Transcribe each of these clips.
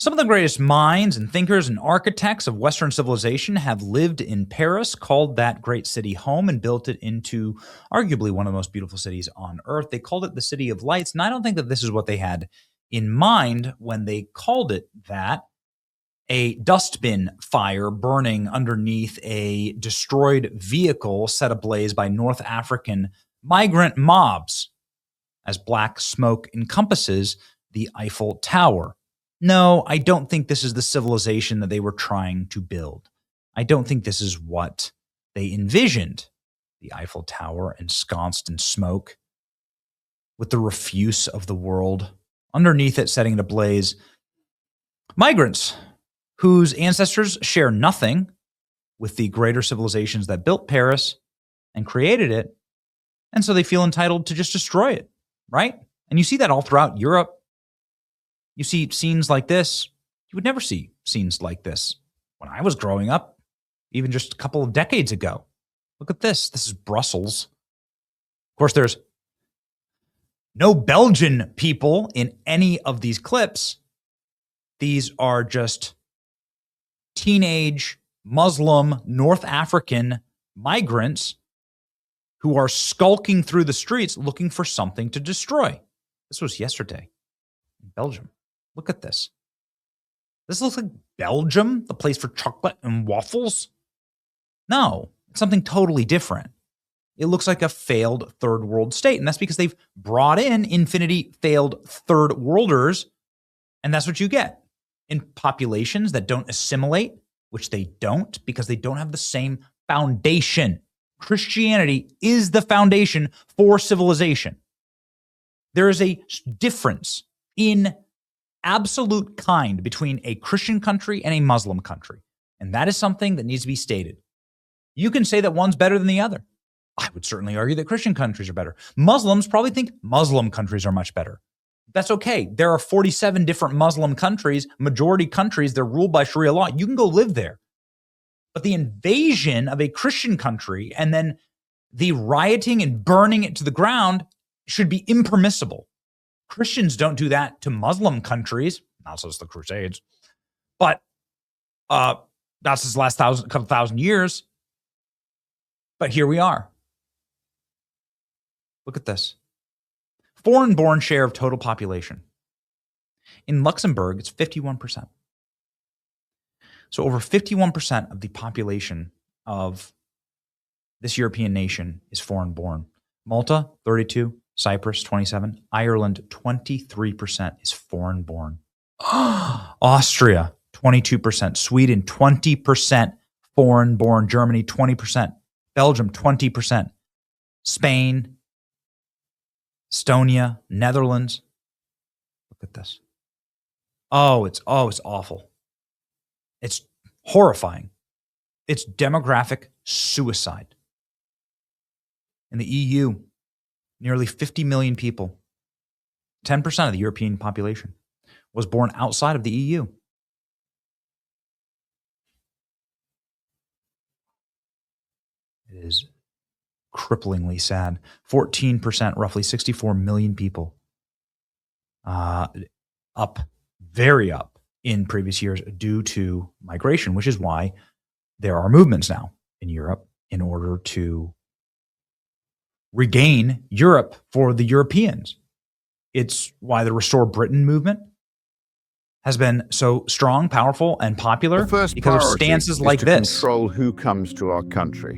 Some of the greatest minds and thinkers and architects of Western civilization have lived in Paris, called that great city home, and built it into arguably one of the most beautiful cities on earth. They called it the City of Lights, and I don't think that this is what they had in mind when they called it that. A dustbin fire burning underneath a destroyed vehicle set ablaze by North African migrant mobs as black smoke encompasses the Eiffel Tower. No, I don't think this is the civilization that they were trying to build. I don't think this is what they envisioned. The Eiffel Tower ensconced in smoke, with the refuse of the world underneath it setting it ablaze. Migrants whose ancestors share nothing with the greater civilizations that built Paris and created it, and so they feel entitled to just destroy it, right? And you see that all throughout Europe. You see scenes like this. You would never see scenes like this when I was growing up, even just a couple of decades ago. Look at this. This is Brussels. Of course, there's no Belgian people in any of these clips. These are just teenage Muslim North African migrants who are skulking through the streets looking for something to destroy. This was yesterday in Belgium. Look at this. This looks like Belgium, the place for chocolate and waffles. No, it's something totally different. It looks like a failed third world state, and that's because they've brought in infinity failed third worlders, and that's what you get in populations that don't assimilate, which they don't because they don't have the same foundation. Christianity is the foundation for civilization. There is a difference in absolute kind between a Christian country and a Muslim country. And that is something that needs to be stated. You can say that one's better than the other. I would certainly argue that Christian countries are better. Muslims probably think Muslim countries are much better. That's okay. There are 47 different Muslim countries, majority countries, they're ruled by Sharia law. You can go live there. But the invasion of a Christian country and then the rioting and burning it to the ground should be impermissible. Christians don't do that to Muslim countries, not since the Crusades, but not since the last couple thousand years. But here we are. Look at this. Foreign-born share of total population. In Luxembourg, it's 51%. So over 51% of the population of this European nation is foreign-born. Malta, 32%. Cyprus, 27%. Ireland, 23% is foreign-born. Austria, 22%. Sweden, 20% foreign-born. Germany, 20%. Belgium, 20%. Spain, Estonia, Netherlands. Look at this. It's awful. It's horrifying. It's demographic suicide. In the EU, nearly 50 million people, 10% of the European population, was born outside of the EU. It is cripplingly sad. 14%, roughly 64 million people, very up in previous years due to migration, which is why there are movements now in Europe in order to regain Europe for the Europeans. It's why the Restore Britain movement has been so strong, powerful, and popular because of stances like this. Control who comes to our country,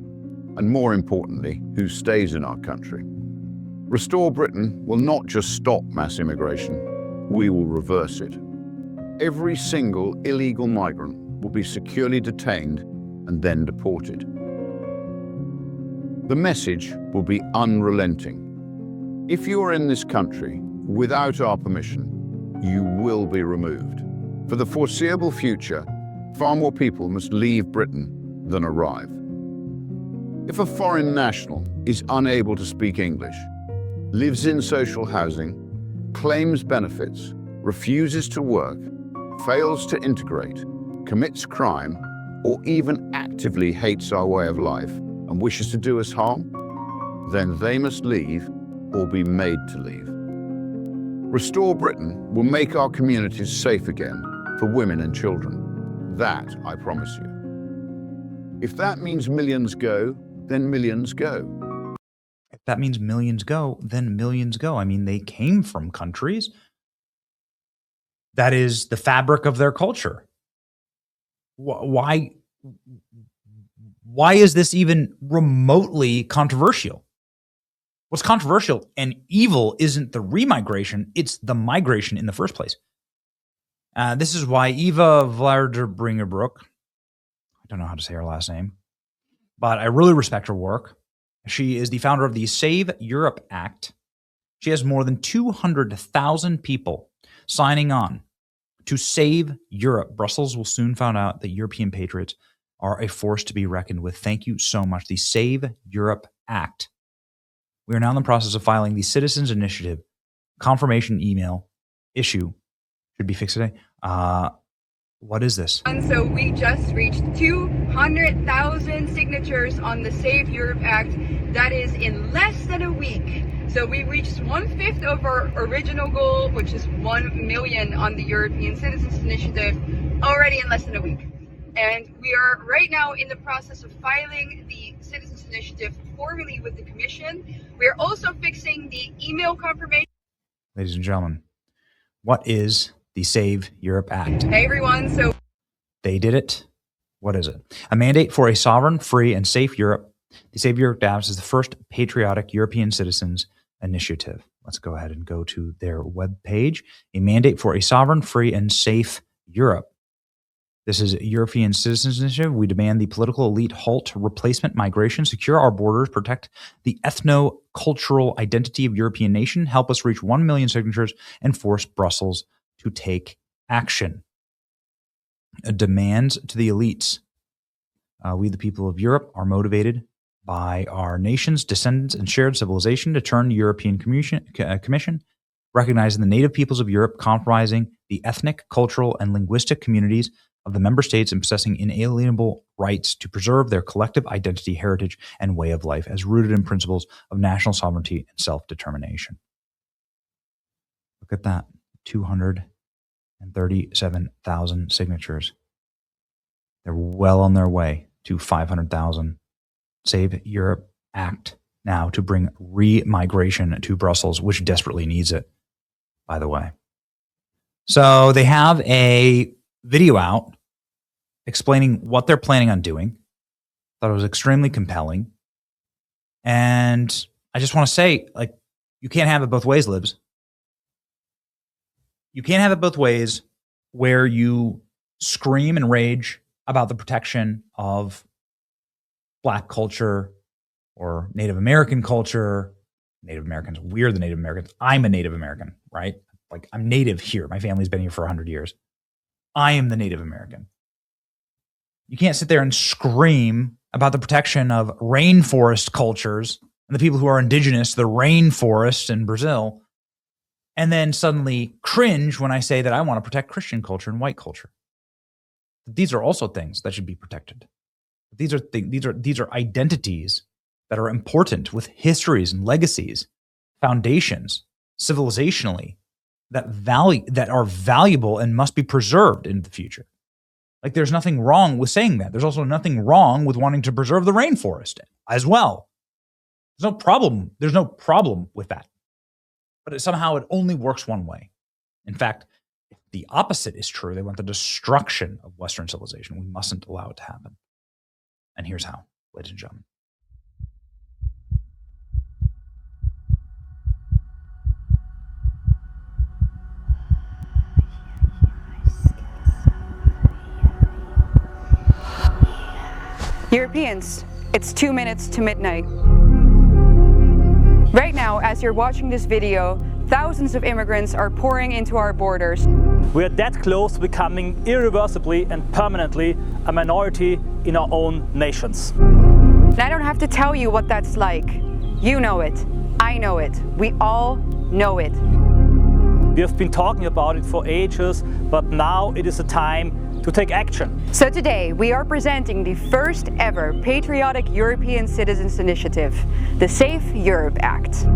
and more importantly, who stays in our country. Restore Britain will not just stop mass immigration, we will reverse it. Every single illegal migrant will be securely detained and then deported. The message will be unrelenting. If you are in this country without our permission, you will be removed. For the foreseeable future, far more people must leave Britain than arrive. If a foreign national is unable to speak English, lives in social housing, claims benefits, refuses to work, fails to integrate, commits crime, or even actively hates our way of life and wishes to do us harm, then they must leave or be made to leave. Restore Britain will make our communities safe again for women and children. That I promise you. If that means millions go, then millions go. If that means millions go, then millions go. I mean, they came from countries. That is the fabric of their culture. Why is this even remotely controversial? What's controversial and evil isn't the remigration, it's the migration in the first place. This is why Eva Vlaardebringerbroek, I don't know how to say her last name, but I really respect her work. She is the founder of the Save Europe Act. She has more than 200,000 people signing on to save Europe. Brussels will soon find out that European patriots are a force to be reckoned with. Thank you so much. The Save Europe Act. We are now in the process of filing the Citizens Initiative confirmation email issue. Should be fixed today. What is this? And so we just reached 200,000 signatures on the Save Europe Act. That is in less than a week. So we reached 1/5 of our original goal, which is 1 million on the European Citizens Initiative, already in less than a week. And we are right now in the process of filing the Citizens Initiative formally with the Commission. We are also fixing the email confirmation. Ladies and gentlemen, what is the Save Europe Act? Hey everyone, so they did it. What is it? A mandate for a sovereign, free, and safe Europe. The Save Europe Act is the first patriotic European citizens initiative. Let's go ahead and go to their webpage. A mandate for a sovereign, free, and safe Europe. This is European Citizens Initiative. We demand the political elite halt replacement migration, secure our borders, protect the ethno-cultural identity of European nation, help us reach 1 million signatures, and force Brussels to take action. A demand to the elites. We, the people of Europe, are motivated by our nation's descendants and shared civilization to turn the European Commission, recognizing the native peoples of Europe, comprising the ethnic, cultural, and linguistic communities of the member states and possessing inalienable rights to preserve their collective identity, heritage, and way of life as rooted in principles of national sovereignty and self-determination. Look at that, 237,000 signatures. They're well on their way to 500,000. Save Europe Act now to bring re-migration to Brussels, which desperately needs it, by the way. So they have a video out explaining what they're planning on doing. Thought it was extremely compelling. And I just want to say, like, you can't have it both ways, Libs. You can't have it both ways where you scream and rage about the protection of Black culture or Native American culture. Native Americans, we're the Native Americans. I'm a Native American, right? Like, I'm native here. My family's been here for 100 years. I am the Native American. You can't sit there and scream about the protection of rainforest cultures and the people who are indigenous to the rainforest in Brazil, and then suddenly cringe when I say that I want to protect Christian culture and white culture. These are also things that should be protected. These are identities that are important, with histories and legacies, foundations, civilizationally, that are valuable and must be preserved in the future. Like, there's nothing wrong with saying that. There's also nothing wrong with wanting to preserve the rainforest as well. There's no problem. There's no problem with that. But somehow it only works one way. In fact, if the opposite is true, they want the destruction of Western civilization. We mustn't allow it to happen. And here's how, ladies and gentlemen. Europeans, it's 2 minutes to midnight. Right now, as you're watching this video, thousands of immigrants are pouring into our borders. We are that close to becoming irreversibly and permanently a minority in our own nations. And I don't have to tell you what that's like. You know it. I know it. We all know it. We have been talking about it for ages, but now it is the time to take action. So today we are presenting the first ever patriotic European Citizens Initiative, the Save Europe Act.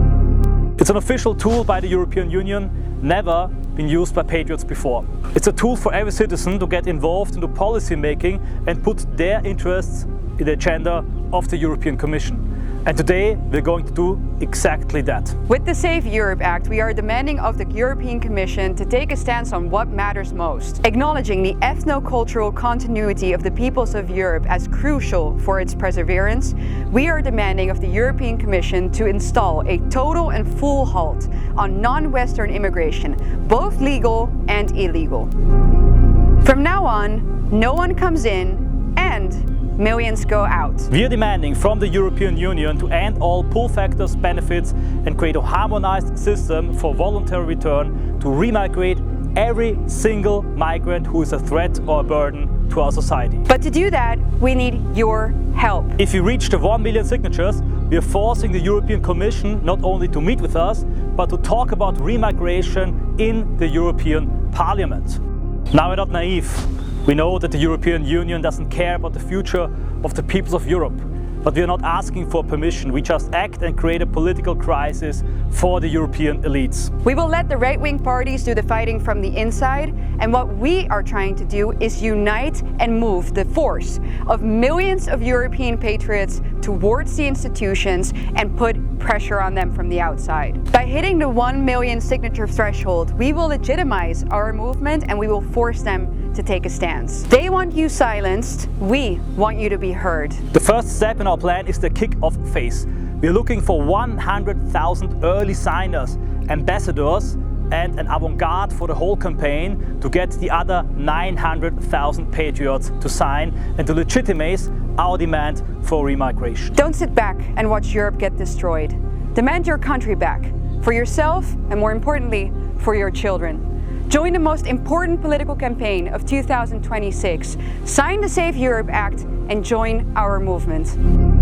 It's an official tool by the European Union never been used by patriots before. It's a tool for every citizen to get involved into policy making and put their interests in the agenda of the European Commission. And today we're going to do exactly that. With the Save Europe Act, we are demanding of the European Commission to take a stance on what matters most, acknowledging the ethno-cultural continuity of the peoples of Europe as crucial for its perseverance. We are demanding of the European Commission to install a total and full halt on non-Western immigration, both legal and illegal. From now on, no one comes in and millions go out. We are demanding from the European Union to end all pull factors, benefits and create a harmonized system for voluntary return to remigrate every single migrant who is a threat or a burden to our society. But to do that, we need your help. If we reach the 1 million signatures, we are forcing the European Commission not only to meet with us, but to talk about remigration in the European Parliament. Now, we're not naive. We know that the European Union doesn't care about the future of the peoples of Europe, but we are not asking for permission. We just act and create a political crisis for the European elites. We will let the right-wing parties do the fighting from the inside, and what we are trying to do is unite and move the force of millions of European patriots towards the institutions and put pressure on them from the outside. By hitting the 1 million signature threshold, we will legitimize our movement and we will force them to take a stance. They want you silenced, we want you to be heard. The first step in our plan is the kick-off phase. We are looking for 100,000 early signers, ambassadors and an avant-garde for the whole campaign to get the other 900,000 patriots to sign and to legitimize our demand for remigration. Don't sit back and watch Europe get destroyed. Demand your country back, for yourself and more importantly, for your children. Join the most important political campaign of 2026. Sign the Save Europe Act and join our movement.